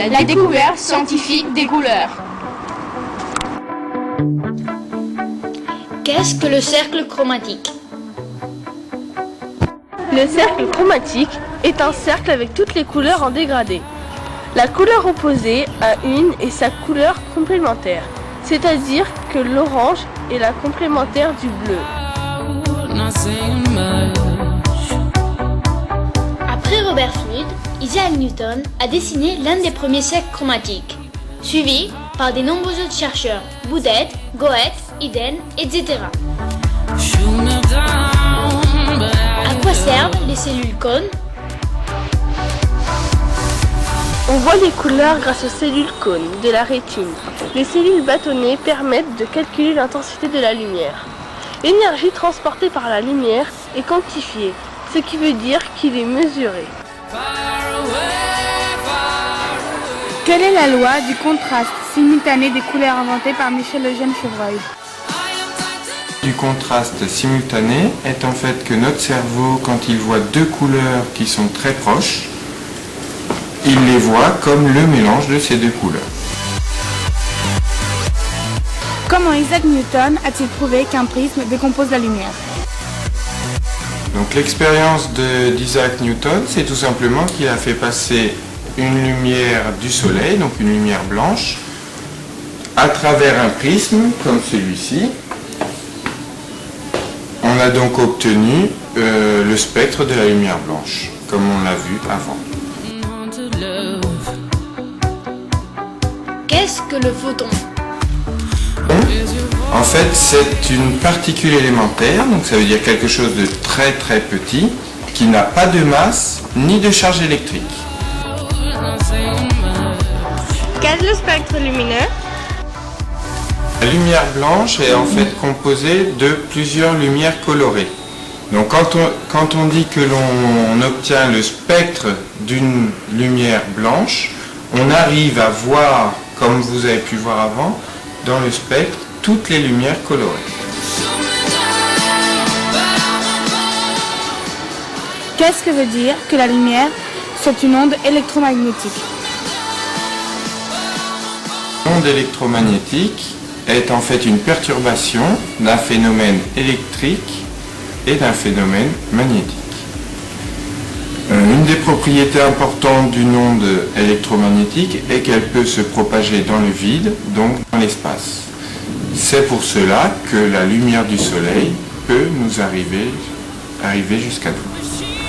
La découverte scientifique des couleurs. Qu'est-ce que le cercle chromatique? Le cercle chromatique est un cercle avec toutes les couleurs en dégradé. La couleur opposée à une est sa couleur complémentaire, c'est-à-dire que l'orange est la complémentaire du bleu. Après Robert Fludd, Isaac Newton a dessiné l'un des premiers cercles chromatiques, suivi par de nombreux autres chercheurs, Boudet, Goethe, Iden, etc. À quoi servent les cellules cônes? On voit les couleurs grâce aux cellules cônes de la rétine. Les cellules bâtonnées permettent de calculer l'intensité de la lumière. L'énergie transportée par la lumière est quantifiée, ce qui veut dire qu'il est mesuré. Quelle est la loi du contraste simultané des couleurs inventée par Michel Eugène Chevreuil? Du contraste simultané est en fait que notre cerveau, quand il voit deux couleurs qui sont très proches, il les voit comme le mélange de ces deux couleurs. Comment Isaac Newton a-t-il prouvé qu'un prisme décompose la lumière? Donc l'expérience d'Isaac Newton, c'est tout simplement qu'il a fait passer une lumière du soleil, donc une lumière blanche, à travers un prisme comme celui-ci. On a donc obtenu le spectre de la lumière blanche, comme on l'a vu avant. Qu'est-ce que le photon? En fait, c'est une particule élémentaire, donc ça veut dire quelque chose de très très petit, qui n'a pas de masse ni de charge électrique. Qu'est-ce le spectre lumineux? La lumière blanche est en fait composée de plusieurs lumières colorées. Donc quand on dit que l'on obtient le spectre d'une lumière blanche, on arrive à voir, comme vous avez pu voir avant, dans le spectre, toutes les lumières colorées. Qu'est-ce que veut dire que la lumière soit une onde électromagnétique? L'onde électromagnétique est en fait une perturbation d'un phénomène électrique et d'un phénomène magnétique. Une des propriétés importantes d'une onde électromagnétique est qu'elle peut se propager dans le vide, donc dans l'espace. C'est pour cela que la lumière du soleil peut nous arriver jusqu'à nous.